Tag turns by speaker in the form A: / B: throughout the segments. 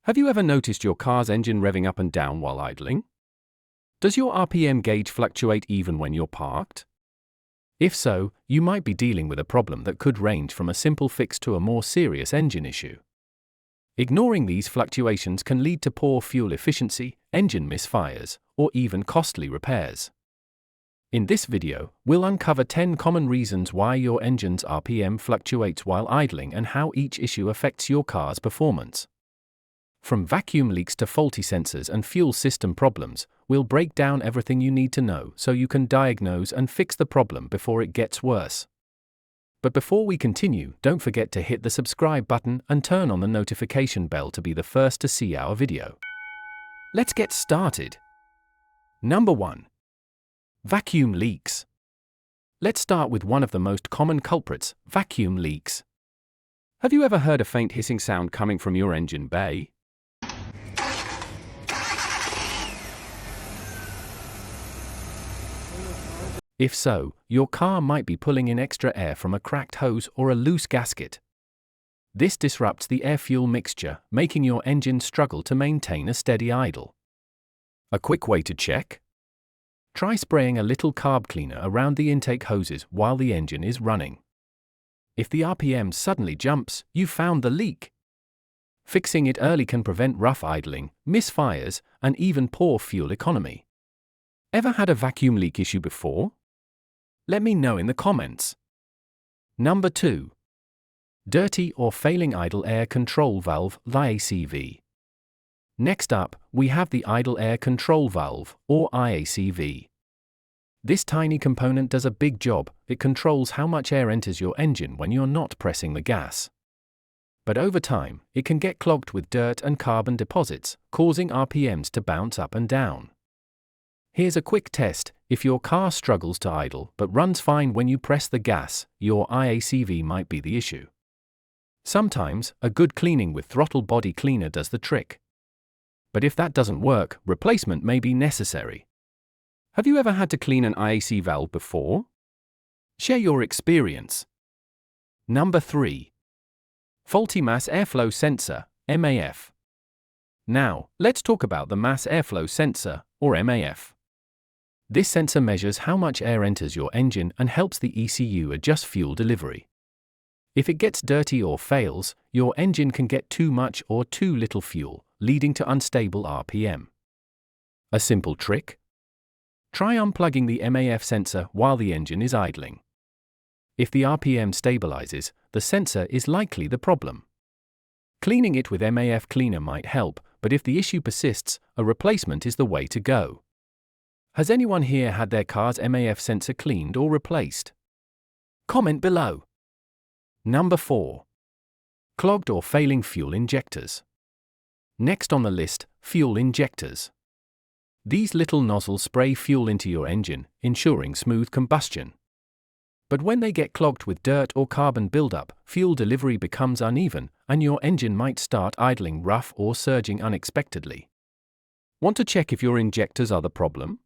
A: Have you ever noticed your car's engine revving up and down while idling? Does your RPM gauge fluctuate even when you're parked? If so, you might be dealing with a problem that could range from a simple fix to a more serious engine issue. Ignoring these fluctuations can lead to poor fuel efficiency, engine misfires, or even costly repairs. In this video, we'll uncover 10 common reasons why your engine's RPM fluctuates while idling and how each issue affects your car's performance. From vacuum leaks to faulty sensors and fuel system problems, we'll break down everything you need to know so you can diagnose and fix the problem before it gets worse. But before we continue, don't forget to hit the subscribe button and turn on the notification bell to be the first to see our video. Let's get started. Number 1. Vacuum leaks. Let's start with one of the most common culprits, vacuum leaks. Have you ever heard a faint hissing sound coming from your engine bay? If so, your car might be pulling in extra air from a cracked hose or a loose gasket. This disrupts the air-fuel mixture, making your engine struggle to maintain a steady idle. A quick way to check? Try spraying a little carb cleaner around the intake hoses while the engine is running. If the RPM suddenly jumps, you've found the leak. Fixing it early can prevent rough idling, misfires, and even poor fuel economy. Ever had a vacuum leak issue before? Let me know in the comments. Number 2. Dirty or failing idle air control valve, IACV. Next up, we have the idle air control valve, or IACV. This tiny component does a big job. It controls how much air enters your engine when you're not pressing the gas. But over time, it can get clogged with dirt and carbon deposits, causing RPMs to bounce up and down. Here's a quick test. If your car struggles to idle but runs fine when you press the gas, your IACV might be the issue. Sometimes, a good cleaning with throttle body cleaner does the trick. But if that doesn't work, replacement may be necessary. Have you ever had to clean an IAC valve before? Share your experience. Number 3. Faulty mass airflow sensor, MAF. Now, let's talk about the mass airflow sensor, or MAF. This sensor measures how much air enters your engine and helps the ECU adjust fuel delivery. If it gets dirty or fails, your engine can get too much or too little fuel, leading to unstable RPM. A simple trick? Try unplugging the MAF sensor while the engine is idling. If the RPM stabilizes, the sensor is likely the problem. Cleaning it with MAF cleaner might help, but if the issue persists, a replacement is the way to go. Has anyone here had their car's MAF sensor cleaned or replaced? Comment below. Number 4. Clogged or failing fuel injectors. Next on the list, fuel injectors. These little nozzles spray fuel into your engine, ensuring smooth combustion. But when they get clogged with dirt or carbon buildup, fuel delivery becomes uneven, and your engine might start idling rough or surging unexpectedly. Want to check if your injectors are the problem?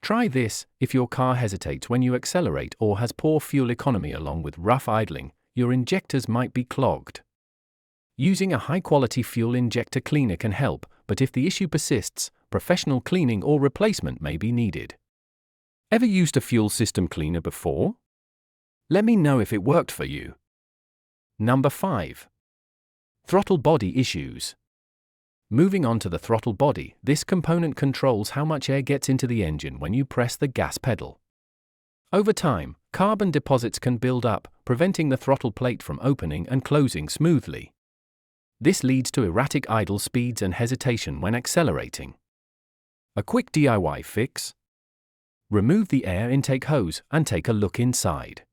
A: Try this. If your car hesitates when you accelerate or has poor fuel economy along with rough idling, your injectors might be clogged. Using a high-quality fuel injector cleaner can help, but if the issue persists, professional cleaning or replacement may be needed. Ever used a fuel system cleaner before? Let me know if it worked for you. Number 5. Throttle body issues. Moving on to the throttle body, this component controls how much air gets into the engine when you press the gas pedal. Over time, carbon deposits can build up, preventing the throttle plate from opening and closing smoothly. This leads to erratic idle speeds and hesitation when accelerating. A quick DIY fix? Remove the air intake hose and take a look inside.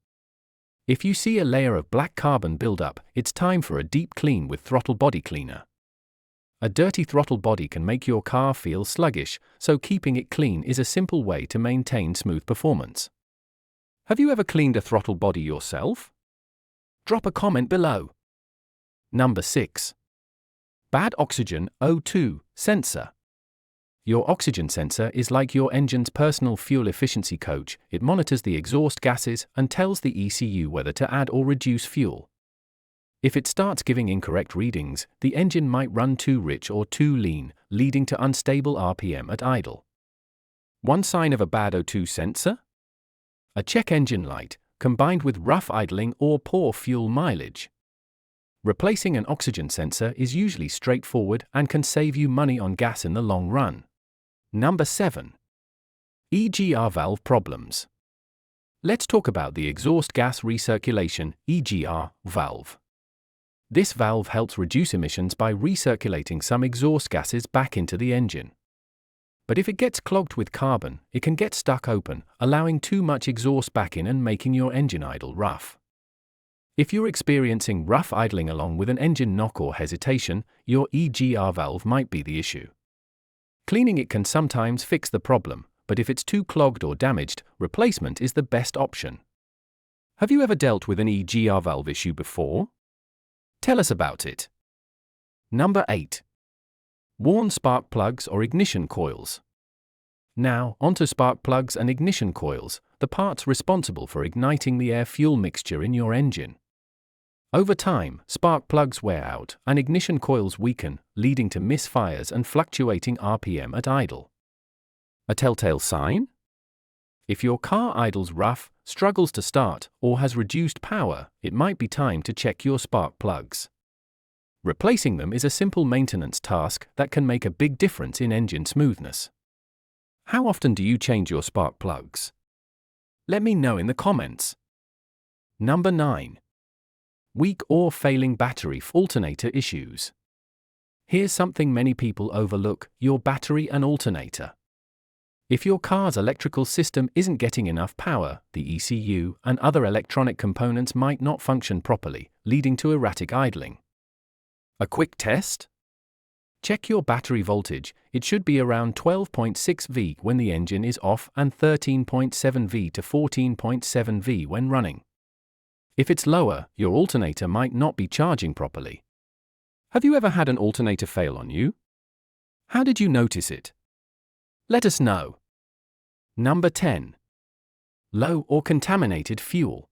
A: If you see a layer of black carbon buildup, it's time for a deep clean with throttle body cleaner. A dirty throttle body can make your car feel sluggish, so keeping it clean is a simple way to maintain smooth performance. Have you ever cleaned a throttle body yourself? Drop a comment below. Number 6. Bad oxygen O2 sensor. Your oxygen sensor is like your engine's personal fuel efficiency coach. It monitors the exhaust gases and tells the ECU whether to add or reduce fuel. If it starts giving incorrect readings, the engine might run too rich or too lean, leading to unstable RPM at idle. One sign of a bad O2 sensor? A check engine light, combined with rough idling or poor fuel mileage. Replacing an oxygen sensor is usually straightforward and can save you money on gas in the long run. Number 7. EGR Valve Problems. Let's talk about the exhaust gas recirculation (EGR) valve. This valve helps reduce emissions by recirculating some exhaust gases back into the engine. But if it gets clogged with carbon, it can get stuck open, allowing too much exhaust back in and making your engine idle rough. If you're experiencing rough idling along with an engine knock or hesitation, your EGR valve might be the issue. Cleaning it can sometimes fix the problem, but if it's too clogged or damaged, replacement is the best option. Have you ever dealt with an EGR valve issue before? Tell us about it. Number 8. Worn spark plugs or ignition coils. Now, onto spark plugs and ignition coils, the parts responsible for igniting the air-fuel mixture in your engine. Over time, spark plugs wear out and ignition coils weaken, leading to misfires and fluctuating RPM at idle. A telltale sign? If your car idles rough, struggles to start, or has reduced power, it might be time to check your spark plugs. Replacing them is a simple maintenance task that can make a big difference in engine smoothness. How often do you change your spark plugs? Let me know in the comments. Number 9. Weak or failing battery alternator issues. Here's something many people overlook: your battery and alternator. If your car's electrical system isn't getting enough power, the ECU and other electronic components might not function properly, leading to erratic idling. A quick test? Check your battery voltage. It should be around 12.6 V when the engine is off and 13.7 V to 14.7 V when running. If it's lower, your alternator might not be charging properly. Have you ever had an alternator fail on you? How did you notice it? Let us know. Number 10. Low or contaminated fuel.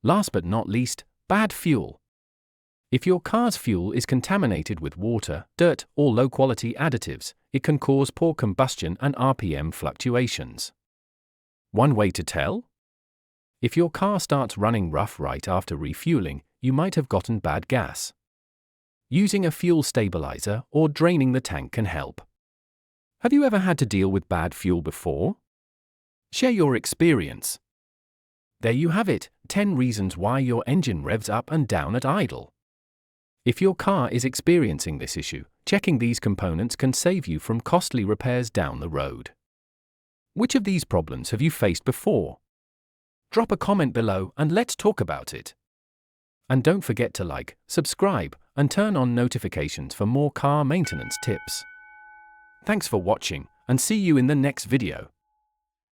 A: Last but not least, bad fuel. If your car's fuel is contaminated with water, dirt, or low-quality additives, it can cause poor combustion and RPM fluctuations. One way to tell? If your car starts running rough right after refueling, you might have gotten bad gas. Using a fuel stabilizer or draining the tank can help. Have you ever had to deal with bad fuel before? Share your experience. There you have it, 10 reasons why your engine revs up and down at idle. If your car is experiencing this issue, checking these components can save you from costly repairs down the road. Which of these problems have you faced before? Drop a comment below and let's talk about it. And don't forget to like, subscribe, and turn on notifications for more car maintenance tips. Thanks for watching, and see you in the next video.